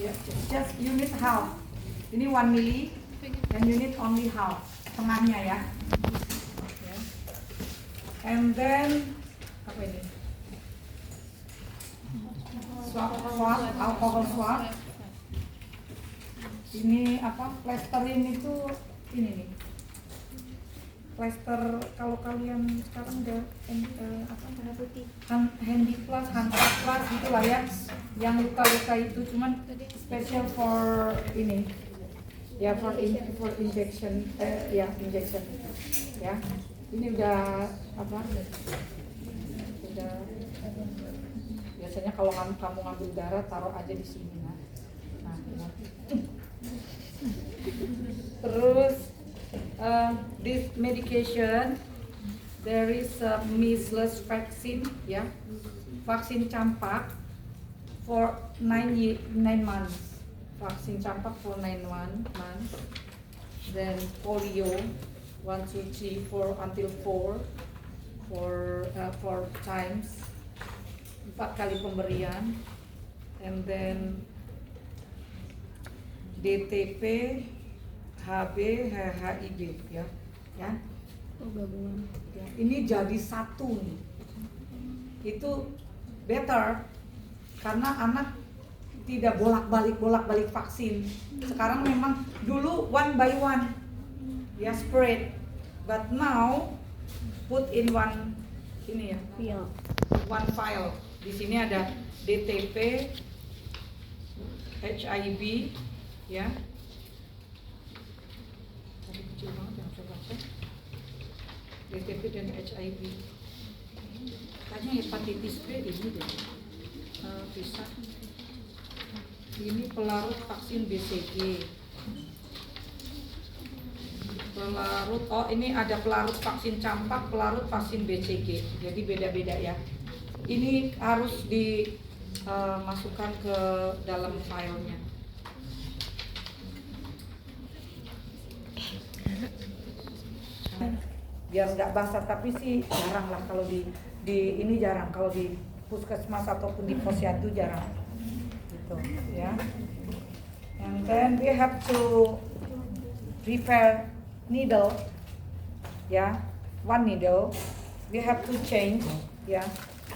Ya, just you need half. Ini 1 mili, and you need only half, tengahnya ya. Okay. And then apa ini? Swab, alcohol swab. Ini apa? Plesterin itu ini nih. Plester kalau kalian sekarang udah apa merah putih, handy plus, handcraft plus gitulah ya, yang luka-luka itu cuman special for ini ya, for injection ya, injection ya. Ini udah apa, udah biasanya kalau kamu ngambil darah taruh aja di sini. Nah ya. Terus this medication, there is a measles vaccine ya, vaksin campak for 9 months, vaksin campak for 9 months, then polio 1, 2, 3, 4 until 4 4 times, 4 kali pemberian, and then DTP, HB, HIV ya, ya. Oh, gabungan. Ya, ini jadi satu nih. Itu better karena anak tidak bolak-balik vaksin. Sekarang memang dulu 1 by 1 ya, spread, but now put in one ini ya, Iya. one file. Di sini ada DTP, HIV ya. Tadi kecil banget yang coba cek. DTP dan HIV. Kayaknya hepatitis B ini deh. Bisa. Ini pelarut vaksin BCG. Pelarut, oh ini ada pelarut vaksin campak, pelarut vaksin BCG. Jadi beda-beda ya. Ini harus dimasukkan ke dalam filenya. Biar nggak basah, tapi sih jarang lah kalau di ini jarang, kalau di puskesmas ataupun di posyandu jarang gitu ya. And then we have to prepare needle ya, 1 needle we have to change ya.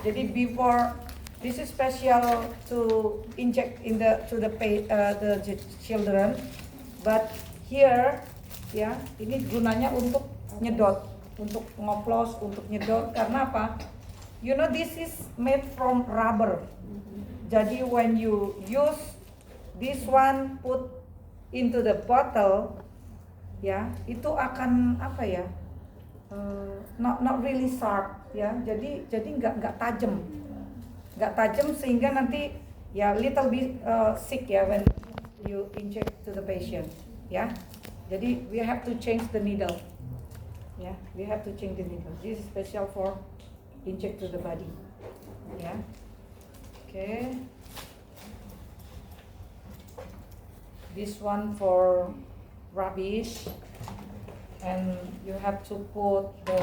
Jadi before, this is special to inject in the children, but here ya, ini gunanya untuk nyedot, untuk ngoplos, untuk nyedot. Karena apa? You know, this is made from rubber. Jadi when you use this one, put into the bottle, ya, itu akan apa ya? Not really sharp, ya. Jadi nggak tajam, sehingga nanti ya little bit sick ya when you inject to the patient, ya. Jadi we have to change the needle. Yeah, we have to change the needle. This is special for inject to the body. Yeah. Okay. This one for rabies, and you have to put the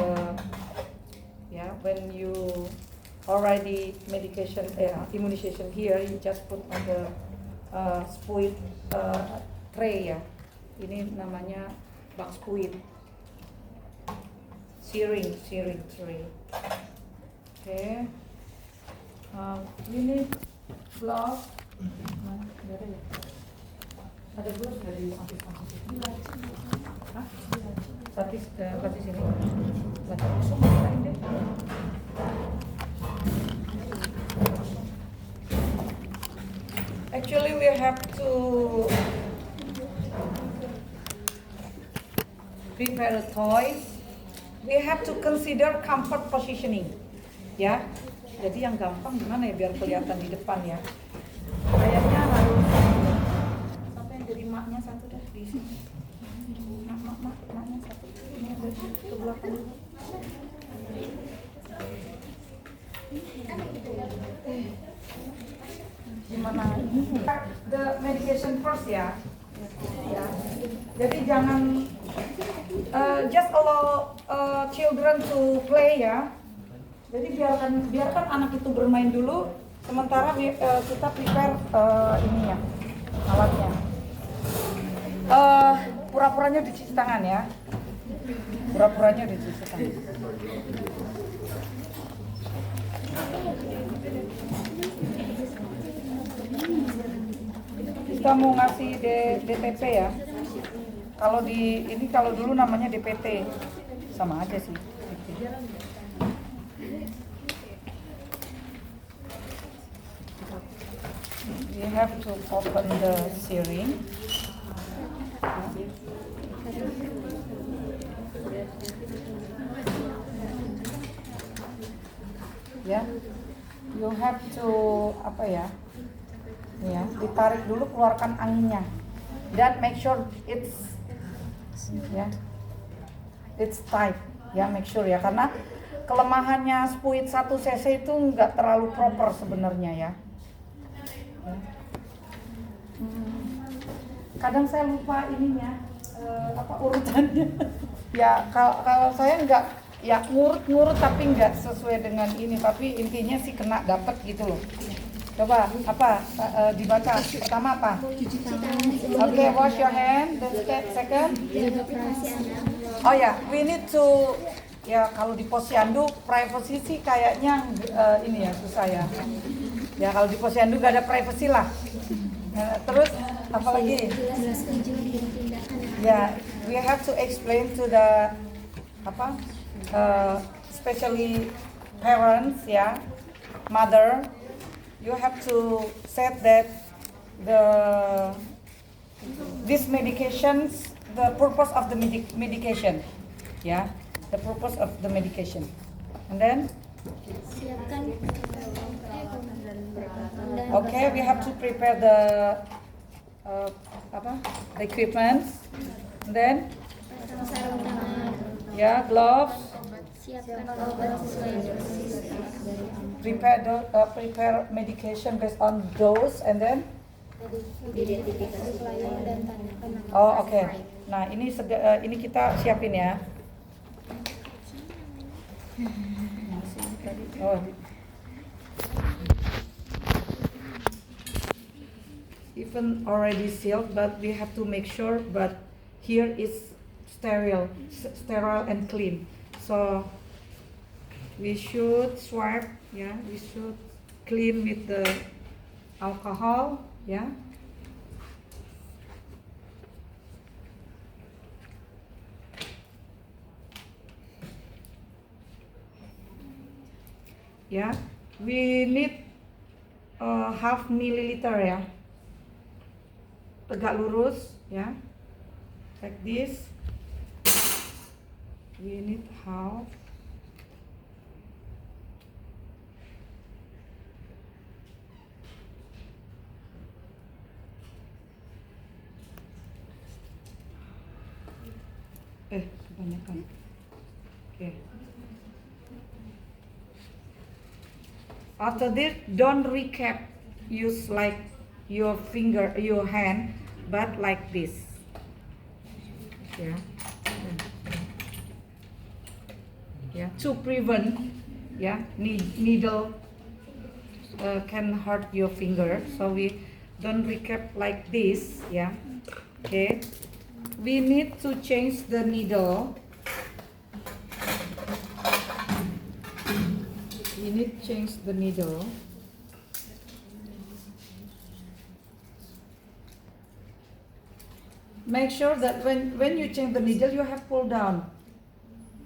when you already immunization here, you just put on the spuit tray ya. Ini namanya bak spuit. Syringe tray. Okay. You need glove. Ada glove nggak di samping-samping? Hah? Pasti sini. Langsung bukain deh. Actually, we have to prepare the toys. We have to consider comfort positioning, ya. Jadi yang gampang gimana ya biar kelihatan di depan ya. Kayaknya harus siapa yang jadi maknya satu dah di sini. Maknya satu. Ini ada ke belakang. Gimana? The medication first ya. Ya. Jadi jangan just allow children to play ya. Jadi biarkan anak itu bermain dulu, sementara kita prepare ini ya, alatnya. Pura-puranya dicuci tangan ya. Pura-puranya dicuci tangan. Kita mau ngasih DTP ya. Kalau di ini kalau dulu namanya DPT, sama aja sih. We have to open the syringe. Ya, you have to apa ya? Ya, ditarik dulu, keluarkan anginnya, dan make sure it's it's tight. Ya, make sure ya, karena kelemahannya spuit 1 cc itu nggak terlalu proper sebenarnya ya. Kadang saya lupa ininya apa urutannya. Ya kalau saya nggak ya ngurut tapi nggak sesuai dengan ini, tapi intinya sih kena dapet gitu loh. Coba apa dibaca pertama apa? Oke, wash your hand. Then second. Oh ya, we need to ya kalau di posyandu privacy sih kayaknya ini ya susah ya. Ya kalau di posyandu nggak ada privacy lah. Terus apa lagi? Ya, we have to explain to the apa? Especially parents ya, mother. You have to said that these medications, the purpose of the medication, yeah, the purpose of the medication, and then okay, we have to prepare the the equipment, and then yeah, gloves. Siapkan obat sesuai dosis. Prepare medication based on dose, and then Identifikasi pelayan dan tanyakan nama. oh oke. Okay. Nah ini kita siapin ya. Oh. Even already sealed, but we have to make sure. But here is sterile and clean. So we should swipe, yeah. We should clean with the alcohol, yeah. Yeah, we need half milliliter ya. Tegak lurus ya, like this. We need half. Kebanyakan. Okay. After this, don't recap. Use like your hand, but like this. Yeah. Yeah. To prevent, yeah, needle can hurt your finger. So we don't recap like this. Yeah. Okay. We need to change the needle. We need to change the needle. Make sure that when you change the needle, you have pull down.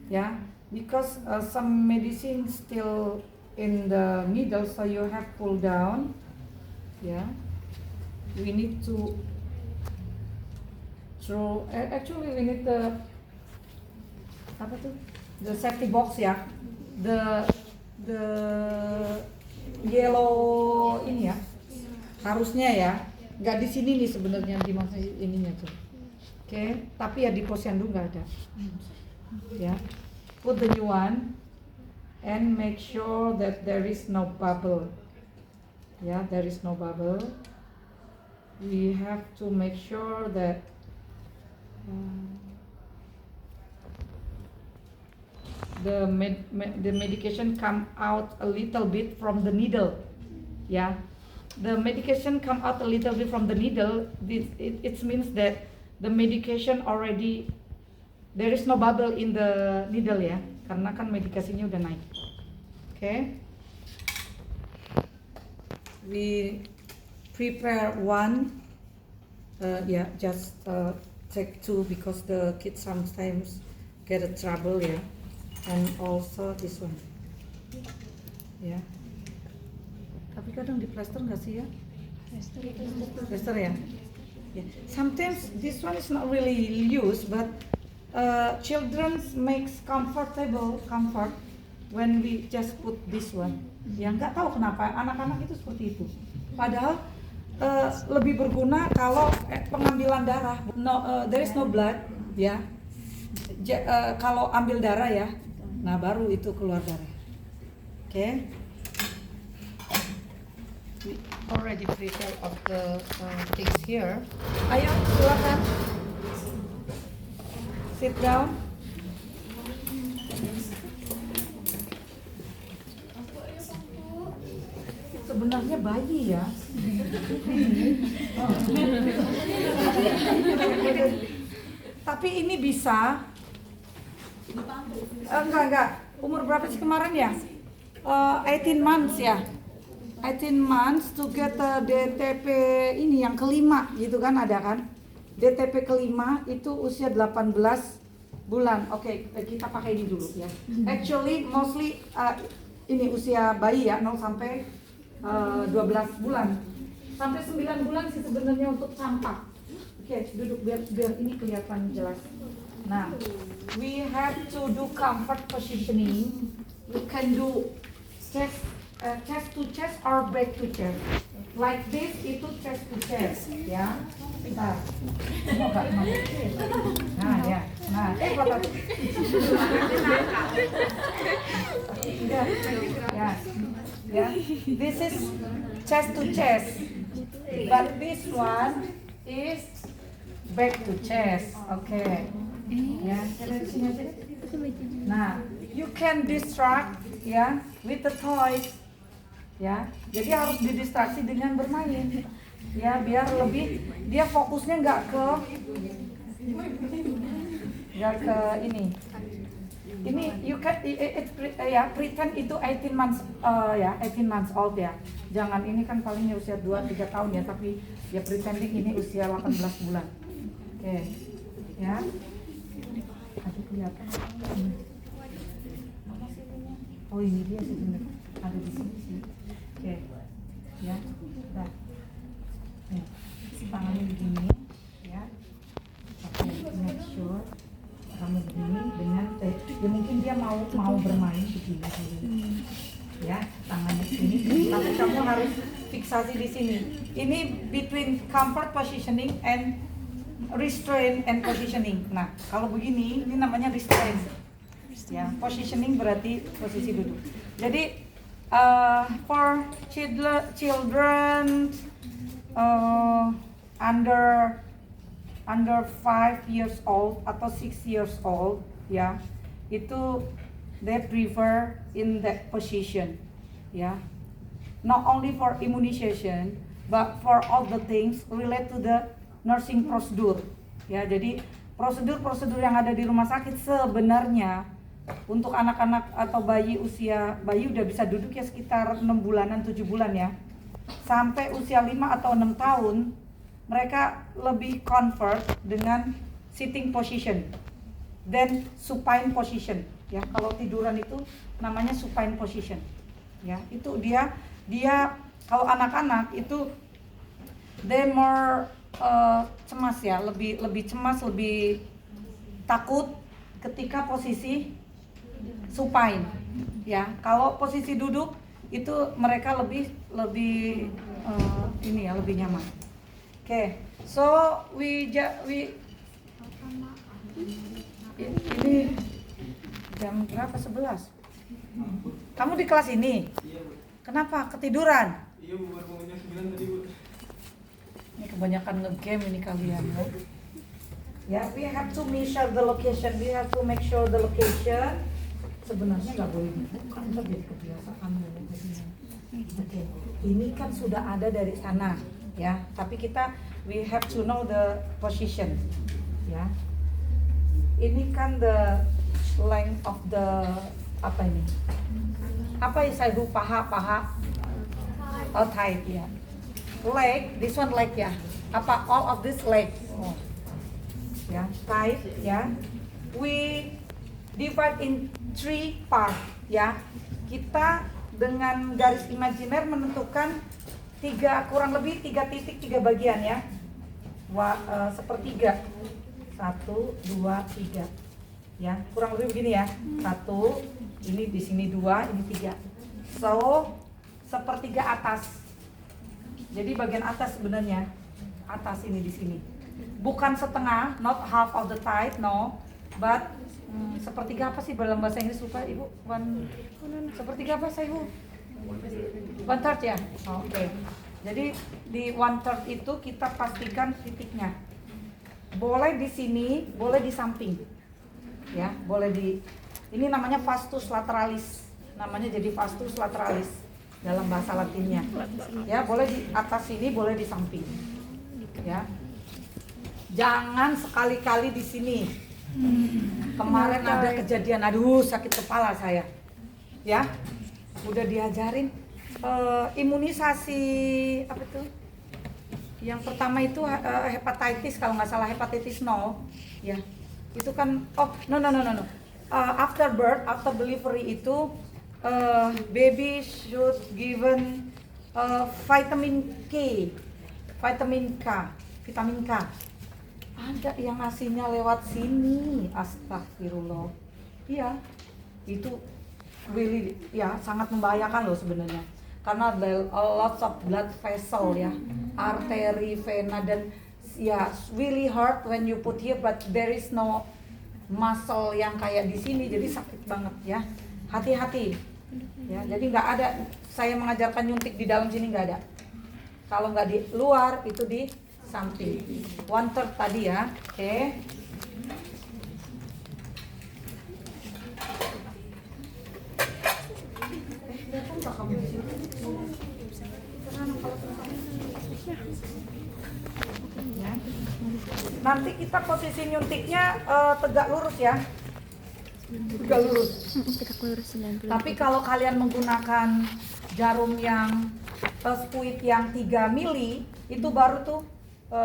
Yeah, because some medicine still in the needle, so you have pull down. Yeah, we need to throw. Actually, we need the safety box ya. The yellow ini ya, harusnya ya, nggak di sini nih sebenarnya di masa ininya tuh. Oke, tapi ya di posyandu nggak ada. Ya, put the new one and make sure that there is no bubble. Ya, there is no bubble. We have to make sure that the medication come out a little bit from the needle. Yeah, the medication come out a little bit from the needle, it means that the medication already, there is no bubble in the needle ya, karena kan medikasinya udah naik. Okay. We prepare one, just take two because the kids sometimes get a trouble ya, and also this one, ya. Tapi kadang di plaster nggak sih ya? Plaster ya. Yeah. Sometimes this one is not really used, but children makes comfort when we just put this one. Ya nggak tahu kenapa anak-anak itu seperti itu. Padahal lebih berguna kalau pengambilan darah. There is no blood, ya. Kalau ambil darah ya, nah baru itu keluar darah. Okay. We already prepare of the things here. Ayo silakan. Sit down. Sebenarnya bayi ya. Tapi ini bisa. Enggak. Umur berapa sih kemarin ya? 18 months ya. 18 months to get DTP ini yang kelima gitu kan, ada kan? DTP kelima itu usia 18 bulan. Oke, kita pakai ini dulu ya. Actually mostly ini usia bayi ya, 0 sampai 12 bulan. Sampai 9 bulan sih sebenarnya untuk campak. Oke, duduk biar ini kelihatan jelas. Nah, we have to do comfort positioning. We can do chest to chest or back to chest. Like this itu chest to chest, ya. Bentar. Nah, ya. Nah, foto. Ya. This is chest to chest. But this one is back to chest. Okay. Ya, dari sini aja. Nah, you can distract ya with the toys. Ya, jadi harus didistraksi dengan bermain. Ya, biar lebih dia fokusnya nggak ke ini. Ini you can pretend itu 18 months 18 months old ya. Jangan ini kan palingnya usia 2-3 tahun ya, tapi ya pretending ini usia 18 bulan. Oke. Ya. Ada kelihatan. Oh, ini dia sebenarnya ada di sini sih. Oke, ya, nah, tangannya begini, ya, oke, make sure kamu begini dengan, ya mungkin dia mau bermain begini, ya, tangannya sini, tapi kamu harus fiksasi di sini. Ini between comfort positioning and restraint and positioning. Nah, kalau begini, ini namanya restraint, ya, positioning berarti posisi duduk. Jadi for children under 5 years old atau 6 years old ya, itu they prefer in that position ya, not only for immunization but for all the things related to the nursing procedure ya. Jadi prosedur yang ada di rumah sakit sebenarnya untuk anak-anak atau bayi udah bisa duduk ya sekitar 6 bulanan 7 bulan ya, sampai usia 5 atau 6 tahun mereka lebih comfort dengan sitting position dan supine position ya. Kalau tiduran itu namanya supine position ya. Itu dia kalau anak-anak itu they more cemas ya, lebih cemas, lebih takut ketika posisi supine ya. Kalau posisi duduk itu mereka lebih lebih nyaman. Okay, so we ini jam berapa? 11. Kamu di kelas ini? Iya, Bu. Kenapa? Ketiduran? Iya, Bu, baru bangun jam 9 tadi, Bu. Ini kebanyakan nge-game ini kalian ya. Ya, we have to measure the location. We have to make sure the location. Sebenarnya nggak boleh dibuka, ntar jadi kebiasaan. Oke, ini kan sudah ada dari sana, ya. Tapi we have to know the position, ya. Ini kan the length of the apa ini? Apa yang saya lupa paha? Oh, thigh, ya. Leg, this one leg ya. Apa all of this leg? Oh. Ya, thigh, ya. We divide in 3 part, ya. Kita dengan garis imajiner menentukan kurang lebih 3 titik 3 bagian ya. Sepertiga. 1, 2, 3. Ya, kurang lebih begini ya. 1, ini di sini 2, ini 3. So, sepertiga atas. Jadi bagian atas sebenarnya atas ini di sini. Bukan setengah, not half of the thigh, no. But sepertiga apa sih dalam bahasa Inggris lupa Ibu? Sepertiga apa saya Ibu? 1/3 ya? Oh, oke. Jadi di 1/3 itu kita pastikan titiknya. Boleh di sini, boleh di samping. Ya, boleh ini namanya vastus lateralis. Namanya jadi vastus lateralis dalam bahasa Latinnya. Ya, boleh di atas sini, boleh di samping. Ya. Jangan sekali-kali di sini. Kemarin ada kejadian, aduh sakit kepala saya. Ya, udah diajarin imunisasi apa tuh? Yang pertama itu hepatitis, kalau nggak salah hepatitis 0, ya. Itu kan no. After birth, after delivery itu baby should given vitamin K. Ada yang ngasihnya lewat sini, astagfirullah. Iya, itu really ya sangat membahayakan loh sebenarnya. Karena ada lots of blood vessel ya, arteri, vena, dan ya really hurt when you put here, but there is no muscle yang kayak di sini, jadi sakit banget ya. Hati-hati ya. Jadi nggak ada saya mengajarkan nyuntik di dalam sini, nggak ada. Kalau nggak di luar itu di samping. 1/3 tadi ya, oke. Ya. Nanti kita posisi nyuntiknya tegak lurus ya. Tegak lurus. Tapi kalau kalian menggunakan jarum yang spuit yang 3 mili, itu baru tuh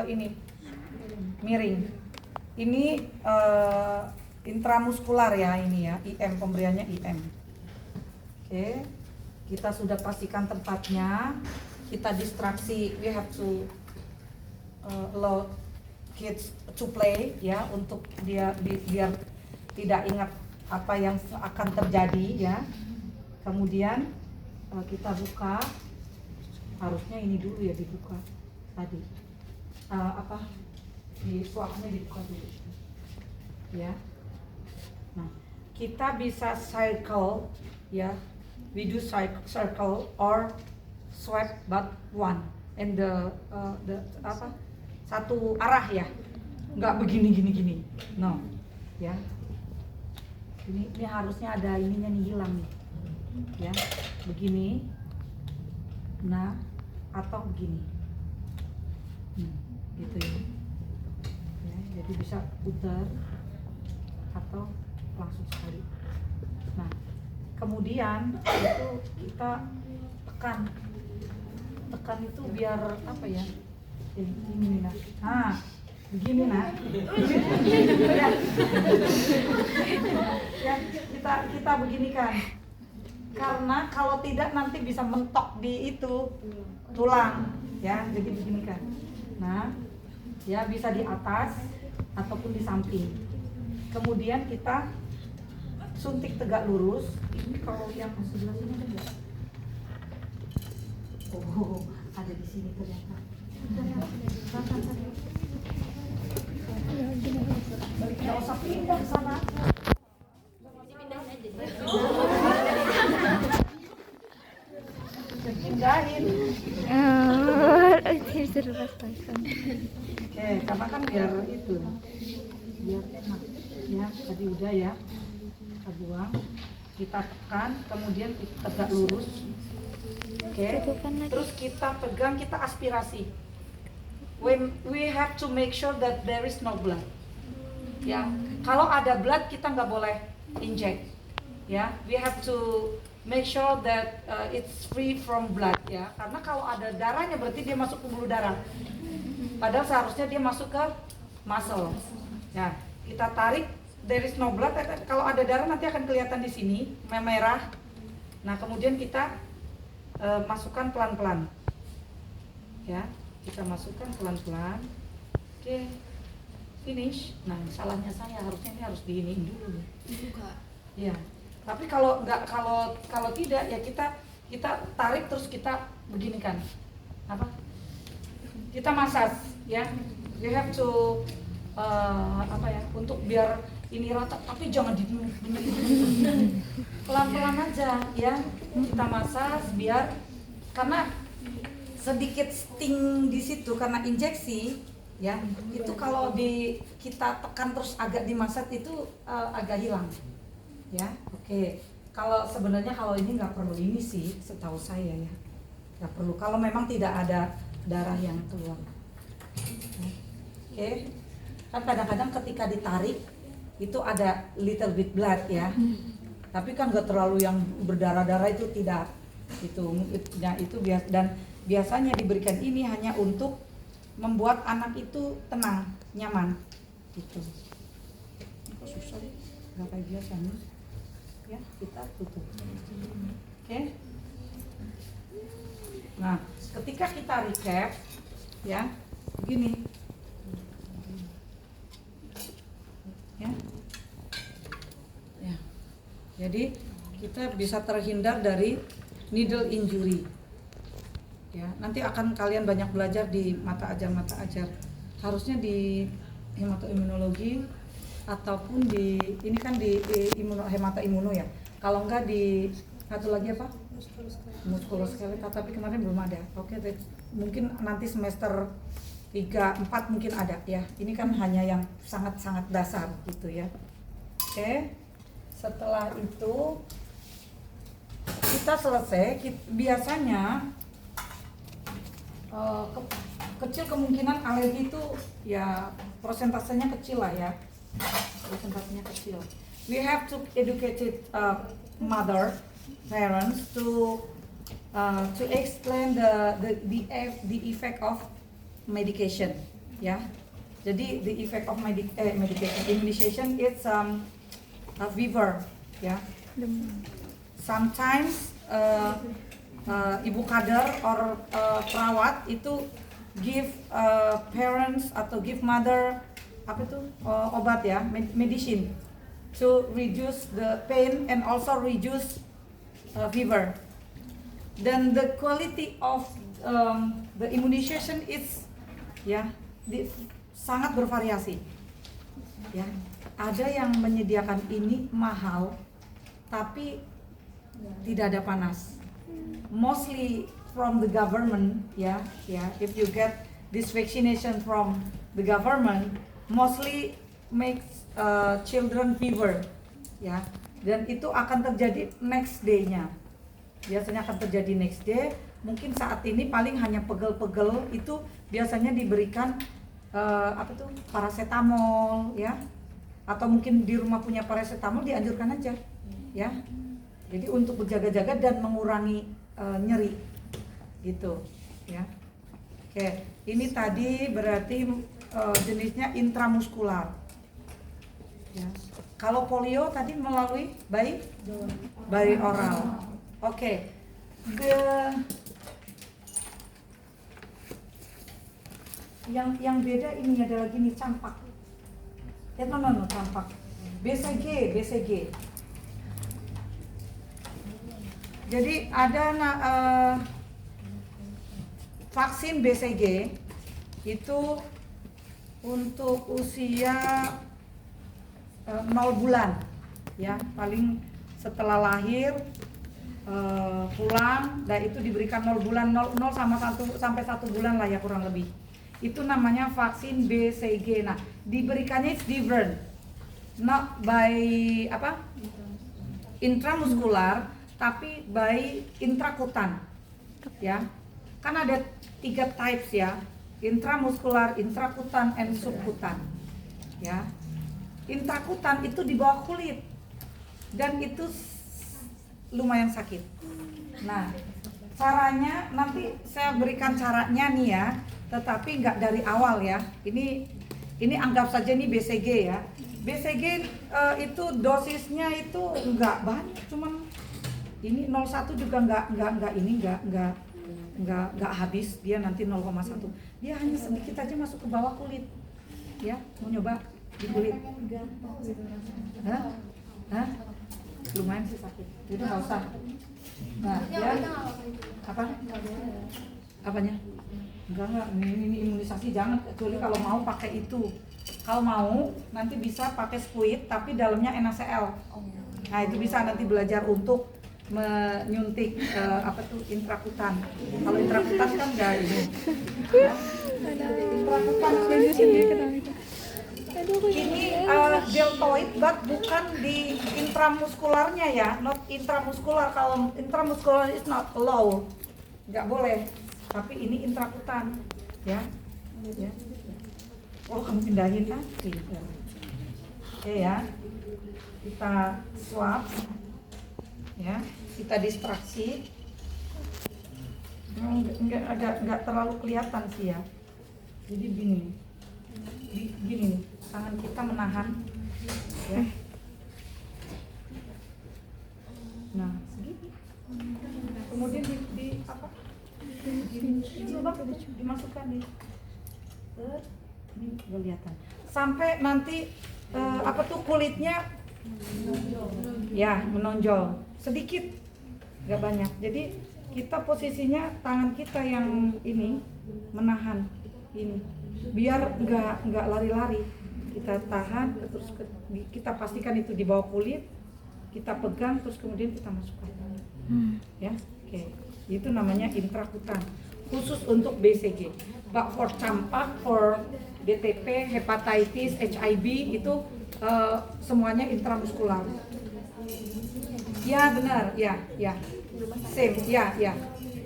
ini miring. Ini intramuskular ya, ini ya, IM, pemberiannya IM. Oke, kita sudah pastikan tempatnya. Kita distraksi, we have to allow kids to play ya, untuk dia biar tidak ingat apa yang akan terjadi ya. Kemudian kita buka, harusnya ini dulu ya dibuka tadi. Di suapnya dibuka dulu ya. Nah, kita bisa circle ya, we do circle or swipe but one and the satu arah ya, nggak begini no ya. Ini harusnya ada ininya nih, hilang nih ya, begini, nah atau begini. Gitu ya. Jadi bisa putar atau langsung sekali. Nah, kemudian itu kita tekan itu biar apa ya? Ini nah. Begini nah. Ya, kita beginikan. Karena kalau tidak nanti bisa mentok di itu tulang ya. Jadi beginikan. Nah, ya bisa di atas ataupun di samping. Kemudian kita suntik tegak lurus. Ini kalau yang sebelah sini ada nggak? Oh, ada di sini ternyata. Nggak usah pindah ke sana. Pindahin. Karena kan biar itu, biar enak ya. Tadi udah ya, kita buang, kita tekan, kemudian kita tegak lurus Oke. Tutupan lagi. Terus kita pegang, kita aspirasi. When we have to make sure that there is no blood. Ya, kalau ada blood kita nggak boleh inject. Ya, we have to make sure that it's free from blood. Ya, karena kalau ada darahnya berarti dia masuk pembuluh darah. Padahal seharusnya dia masuk ke muscle. Ya, kita tarik, there is no blood. Kalau ada darah nanti akan kelihatan di sini merah. Nah, kemudian kita masukkan pelan-pelan. Ya, kita masukkan pelan-pelan. Oke. Finish. Nah, salahnya saya harusnya ini harus diinin dulu. Dibuka. Ya. Tapi kalau nggak, kalau tidak ya kita tarik terus kita beginikan. Apa? Kita massage, ya. You have to apa ya? Untuk biar ini rata, tapi jangan pelan-pelan aja, ya. Kita massage biar, karena sedikit sting di situ karena injeksi. Ya, itu kalau kita tekan terus agak dimasak itu agak hilang, ya. Oke, kalau sebenarnya kalau ini nggak perlu ini sih, setahu saya ya, nggak perlu. Kalau memang tidak ada darah yang keluar, oke. Kan kadang-kadang ketika ditarik itu ada little bit blood ya, tapi kan nggak terlalu yang berdarah-darah itu tidak, itu biasa. Dan biasanya diberikan ini hanya untuk membuat anak itu tenang, nyaman, gitu. Kok susah ya? Gak kayak biasanya. Ya, kita tutup. Oke. Nah, ketika kita recap, ya, begini. Ya. Ya. Jadi kita bisa terhindar dari needle injury. Ya, nanti akan kalian banyak belajar di mata ajar. Harusnya di hematoimunologi ataupun di ini kan di hematoimuno ya. Kalau enggak di satu lagi apa? Muskuloskeletal, tapi kemarin belum ada. Oke, mungkin nanti semester 3, 4 mungkin ada ya. Ini kan hanya yang sangat-sangat dasar gitu ya. Oke. Setelah itu kita selesai, biasanya kecil kemungkinan alergi itu ya persentasenya kecil lah ya, persentasenya kecil. We have to educate mother, parents to explain the effect of medication, ya. Jadi the effect of medication immunization is a fever, ya. Sometimes ibu kader or perawat itu give parents atau give mother apa itu obat ya, medicine to reduce the pain and also reduce fever. Then the quality of the immunization is ya sangat bervariasi. Ya, ada yang menyediakan ini mahal tapi tidak ada panas. Mostly from the government, if you get this vaccination from the government, mostly makes children fever, ya. Dan itu akan terjadi next day-nya. Biasanya akan terjadi next day. Mungkin saat ini paling hanya pegel-pegel, itu biasanya diberikan paracetamol, ya. Atau mungkin di rumah punya paracetamol, dianjurkan aja, ya. Jadi untuk berjaga-jaga dan mengurangi nyeri, gitu, ya. Oke, ini tadi berarti jenisnya intramuskular. Ya. Kalau polio tadi melalui bayi oral. Oke, yang beda ini ada lagi nih campak. No, campak. BCG. Jadi ada vaksin BCG itu untuk usia 0 bulan, ya, paling setelah lahir pulang, dan itu diberikan 0 bulan, 0 sampai 1 bulan lah ya kurang lebih. Itu namanya vaksin BCG. Nah, diberikannya it's different, not by intramuskular, tapi by intrakutan. ya. Kan ada 3 types ya, intramuskular, intrakutan, and subkutan. Ya, intrakutan itu di bawah kulit dan itu lumayan sakit. Nah, caranya nanti saya berikan caranya nih ya, tetapi nggak dari awal ya. Ini anggap saja ini BCG ya. BCG itu dosisnya itu nggak banyak, cuman ini 0,1 juga nggak habis, dia nanti 0,1. Dia hanya sedikit aja masuk ke bawah kulit. Ya, mau nyoba di kulit? Hah? Lumayan sih sakit. Jadi nggak usah. Nah, ya. Apa? Apanya? Enggak, ini imunisasi jangan, kecuali kalau mau pakai itu. Kalau mau nanti bisa pakai squid tapi dalamnya NaCl. Nah, itu bisa nanti belajar untuk menyuntik intrakutan. Kalau intrakutan kan enggak ini. Intrakutan ini deltoid but bukan di intramuskularnya ya, not intramuskular. Kalau intramuskular is not low, nggak boleh. Tapi ini intrakutan, ya. Oh, kamu pindahin kaki. Oke ya, kita swab, ya, kita distraksi. Nggak terlalu kelihatan sih ya. Jadi gini nih, tangan kita menahan, ya. Nah, segini. Kemudian di apa? Coba dimasukkan nih. Ini kelihatan. Sampai nanti kulitnya ya menonjol sedikit, nggak banyak. Jadi kita posisinya tangan kita yang ini menahan ini, biar nggak lari-lari. Kita tahan, terus kita pastikan itu di bawah kulit, kita pegang, terus kemudian kita masukkan. Ya, oke. Itu namanya intrakutan, khusus untuk BCG. But for campak, for DTP, hepatitis, HIV itu semuanya intramuskular. Ya benar, ya. Same, ya.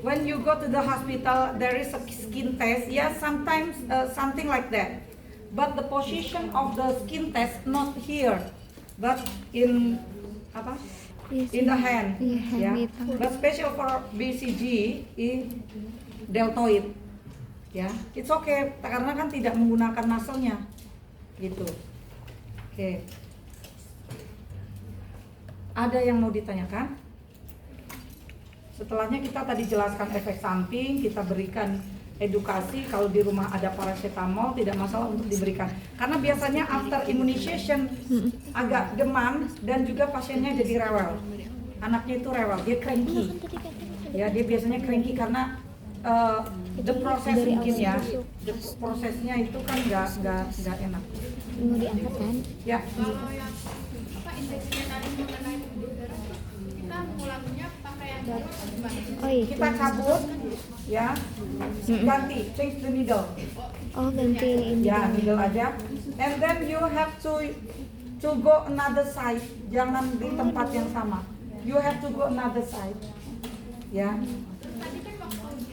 When you go to the hospital, there is a skin test. Yeah, sometimes something like that. But the position of the skin test not here, but in apa? In the hand. Ya. But special for BCG is deltoid. Ya, it's okay karena kan tidak menggunakan muscle-nya. Gitu. Oke. Ada yang mau ditanyakan? Setelahnya kita tadi jelaskan efek samping, kita berikan edukasi kalau di rumah ada paracetamol tidak masalah untuk diberikan. Karena biasanya after immunization agak demam dan juga pasiennya jadi rewel. Anaknya itu rewel, dia cranky. Ya, dia biasanya cranky karena the process mungkin ya. The prosesnya itu kan nggak enak. Mau diangkat kan? Ya. Kalau yang indeksnya tadi mengenai pembuluh darah itu, kita mulainya pakai yang baru atau gimana? Oh iya. Kita cabut, ya, ganti, change the needle. Oh, ganti ini. Ya, needle aja. And then you have to go another side. Jangan di tempat yang sama. You have to go another side. Ya. Tadi kan waktu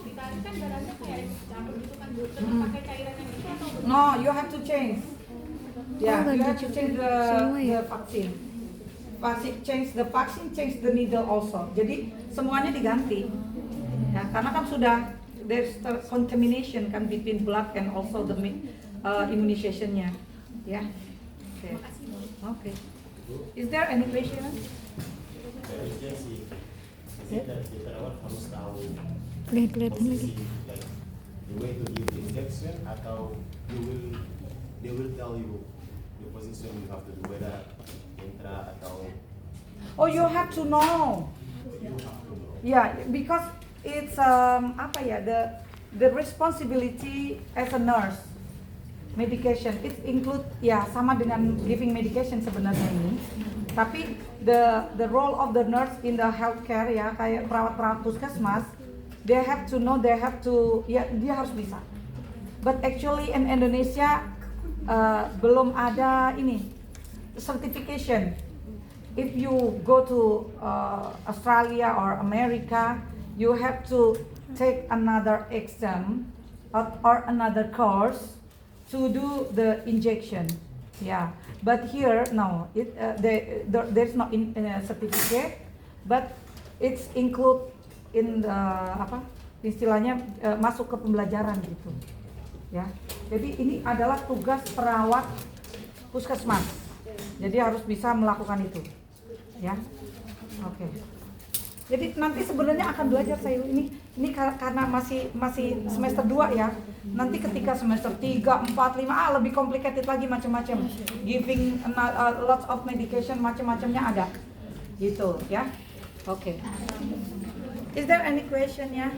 ditarik kan darahnya kayak cabut gitu kan, terus pakai cairan yang itu atau No, you have to change. Ya, Oh, you ganti have to change semua ya? the vaccine. Change the vaccine, change the needle also. Jadi semuanya diganti. Ya, karena kan sudah there's the contamination kan between blood and also the immunizationnya. Ya. Oke. Is there any question? Urgency, kita rawat harus tahu Udah kelihatan lagi. posisi, like, the way to give the injection atau they will tell you the position you have to do, whether intra atau Oh, you have to know. you have to know. Yeah, because it's the responsibility as a nurse. Medication it include ya sama dengan giving medication sebenarnya ini. Tapi the role of the nurse in the healthcare ya kayak perawat-perawat puskesmas, they have to know, they have to ya dia harus bisa. But actually in Indonesia belum ada ini certification. If you go to Australia or America, you have to take another exam or another course to do the injection. Yeah, but here no, there's no certificate, but it's include in the istilahnya masuk ke pembelajaran gitu. Ya, jadi ini adalah tugas perawat puskesmas. Jadi harus bisa melakukan itu. Ya, oke. Jadi nanti sebenarnya akan belajar saya ini karena masih semester 2 ya. Nanti ketika semester 3, 4, 5 lebih complicated lagi macam-macam. Giving lots of medication macam-macamnya ada. Gitu ya. Oke. Is there any question ya?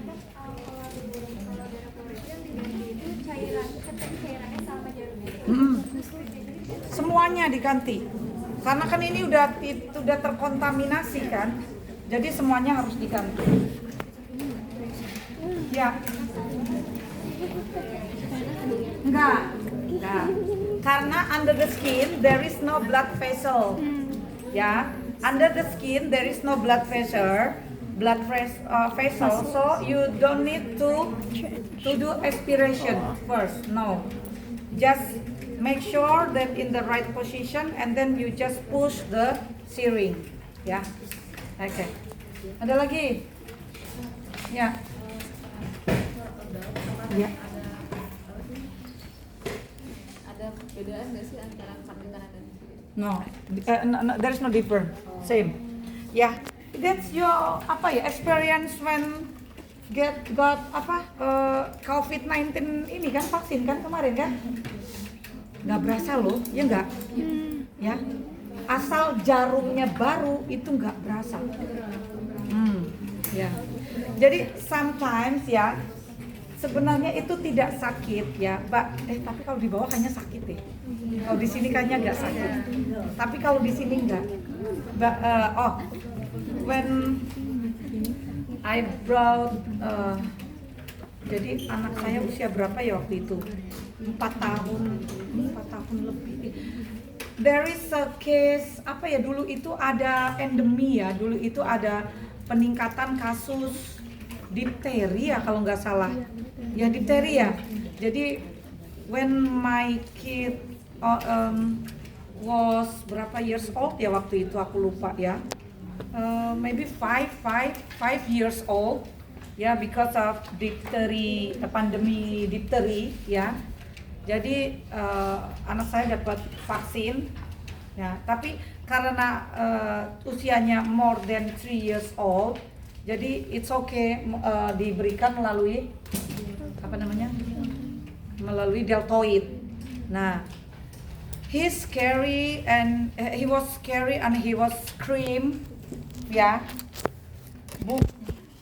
Semuanya diganti. Karena kan ini udah terkontaminasi kan. Jadi semuanya harus diganti. Ya. Enggak. Karena under the skin there is no blood vessel. Ya, under the skin there is no blood vessel. So you don't need to do aspiration first. No. Just make sure that in the right position and then you just push the syringe. Ya. Oke. Ada lagi? Ya. Ya. Ada perbedaan nggak sih antara samping kanan dan kiri? No, there is no difference. Same. Yeah, that's your experience when got COVID-19 ini kan, vaksin kan kemarin kan? Nggak berasa loh, ya nggak? Ya, asal jarumnya baru itu nggak berasa. Ya. Jadi sometimes ya sebenarnya itu tidak sakit ya, tapi kalau di bawah kayaknya sakit deh. Kalau di sini kayaknya nggak sakit, tapi kalau di sini nggak. When I brought, jadi anak saya usia berapa ya waktu itu? 4 tahun lebih. There is a case dulu itu ada endemi ya, dulu itu ada peningkatan kasus difteri ya kalau nggak salah. Ya difteri ya. Jadi when my kid was berapa years old ya waktu itu aku lupa ya. Maybe 5 years old ya, because of diphthery, pandemi diphthery ya. Jadi anak saya dapat vaksin ya, tapi karena usianya more than 3 years old, jadi it's okay diberikan melalui melalui deltoid. Nah, he was scary and he was scream ya.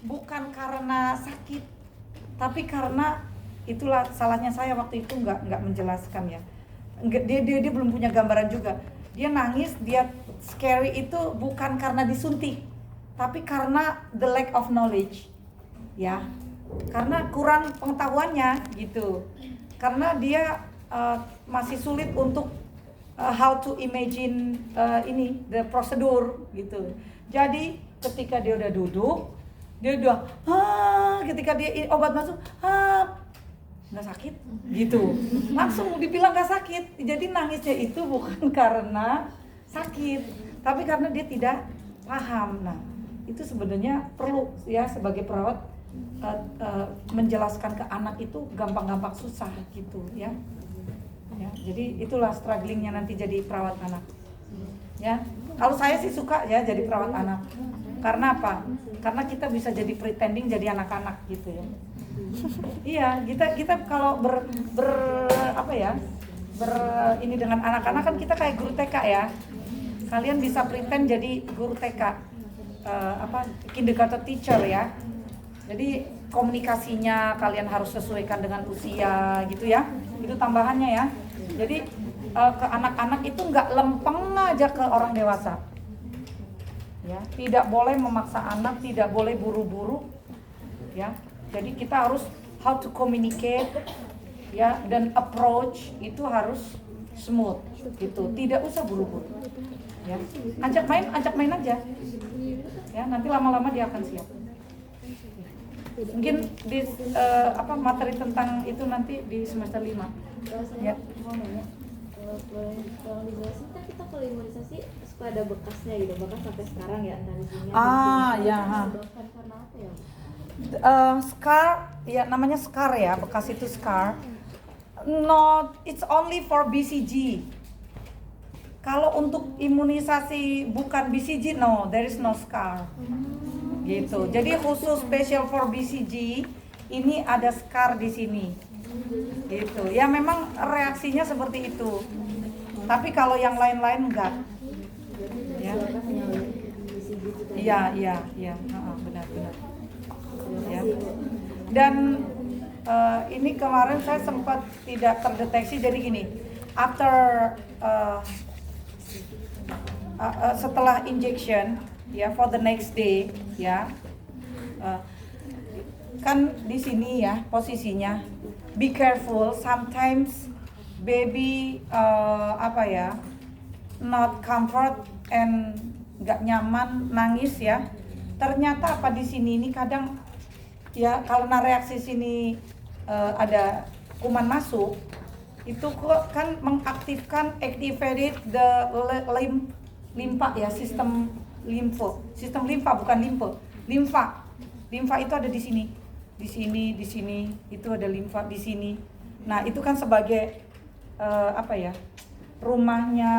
Bukan karena sakit, tapi karena itulah salahnya saya waktu itu nggak menjelaskan ya. Dia belum punya gambaran juga. Dia nangis, dia scary itu bukan karena disuntik, tapi karena the lack of knowledge, ya. Karena kurang pengetahuannya gitu. Karena dia masih sulit untuk how to imagine the prosedur gitu. Jadi ketika dia udah duduk, dia udah ketika dia obat masuk, nggak sakit gitu, langsung dibilang nggak sakit. Jadi nangisnya itu bukan karena sakit, tapi karena dia tidak paham. Nah, itu sebenarnya perlu ya sebagai perawat menjelaskan ke anak itu gampang-gampang susah gitu ya. Jadi itulah strugglingnya nanti jadi perawat anak. Ya, kalau saya sih suka ya jadi perawat anak. Karena apa? Karena kita bisa jadi pretending jadi anak-anak gitu ya. Iya, kita kalau ini dengan anak-anak kan kita kayak guru TK ya. Kalian bisa pretend jadi guru TK, kindergarten teacher ya. Jadi komunikasinya kalian harus sesuaikan dengan usia gitu ya. Itu tambahannya ya. Jadi ke anak-anak itu nggak lempeng aja ke orang dewasa. Ya, tidak boleh memaksa anak, tidak boleh buru-buru. Ya. Jadi kita harus how to communicate ya, dan approach itu harus smooth gitu. Tidak usah buru-buru. Ya. Ajak main aja. Ya, nanti lama-lama dia akan siap. Mungkin di materi tentang itu nanti di semester 5. Kalau saya Ya. mau nanya, kalau boleh tolong dijelasin, kan kita kalau imunisasi suka ada bekasnya gitu, bekas sampai sekarang ya, entah di sini. Ya. Disebabkan karena apa ya? Scar, ya namanya scar ya, bekas itu scar. No, it's only for BCG. Kalau untuk imunisasi bukan BCG, no, there is no scar. Gitu. Jadi khusus special for BCG, ini ada scar di sini. Gitu. Ya memang reaksinya seperti itu. Tapi kalau yang lain-lain enggak. Ya. Iya, benar. Ya. Dan ini kemarin saya sempat tidak terdeteksi, jadi gini, setelah injection ya, for the next day ya, kan di sini ya posisinya, be careful, sometimes baby not comfort and nggak nyaman, nangis ya. Ternyata apa di sini ini kadang ya, karena reaksi sini ada kuman masuk, itu kok kan mengaktifkan, activate the limfa ya, sistem limfa bukan limfa itu ada di sini itu ada limfa di sini. Nah itu kan sebagai rumahnya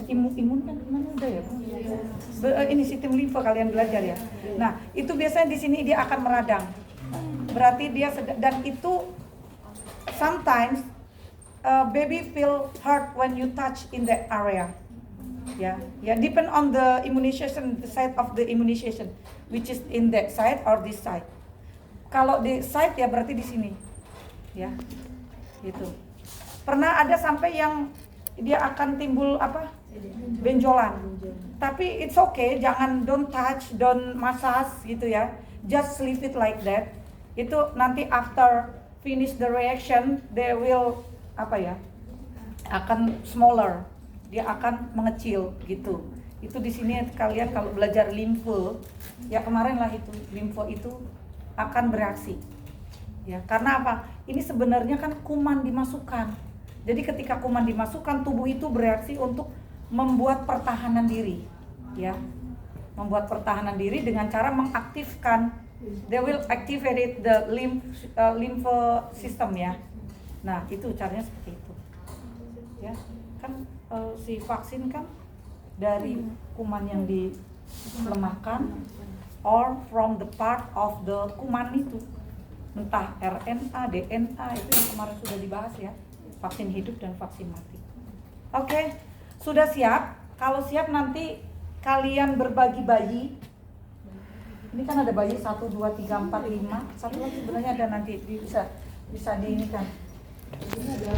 imun kan mana udah ya ini sistem limfa, kalian belajar ya. Nah itu biasanya di sini dia akan meradang, berarti dia dan itu sometimes baby feel hurt when you touch in that area. Ya, depend on the immunization, the side of the immunization, which is in that side or this side. Kalau di side ya berarti di sini, ya, gitu. Pernah ada sampai yang dia akan timbul benjolan. Tapi it's okay, don't touch, don't massage gitu ya. Just leave it like that. Itu nanti after finish the reaction, they will akan smaller. Dia akan mengecil gitu. Itu di sini kalian kalau belajar limfe, ya kemarin lah itu, limfe itu akan bereaksi. Ya, karena apa? Ini sebenarnya kan kuman dimasukkan. Jadi ketika kuman dimasukkan, tubuh itu bereaksi untuk membuat pertahanan diri, ya. Membuat pertahanan diri dengan cara mengaktifkan, they will activate the lymph system ya. Nah, itu caranya seperti itu. Ya, kan si vaksin kan dari kuman yang dilemahkan or from the part of the kuman itu. Entah RNA, DNA, itu yang kemarin sudah dibahas ya. Vaksin hidup dan vaksin mati. Oke, sudah siap? Kalau siap nanti kalian berbagi bayi. Ini kan ada bayi 1, 2, 3, 4, 5. Satu lagi sebenarnya ada nanti bisa di ini kan. Ini ada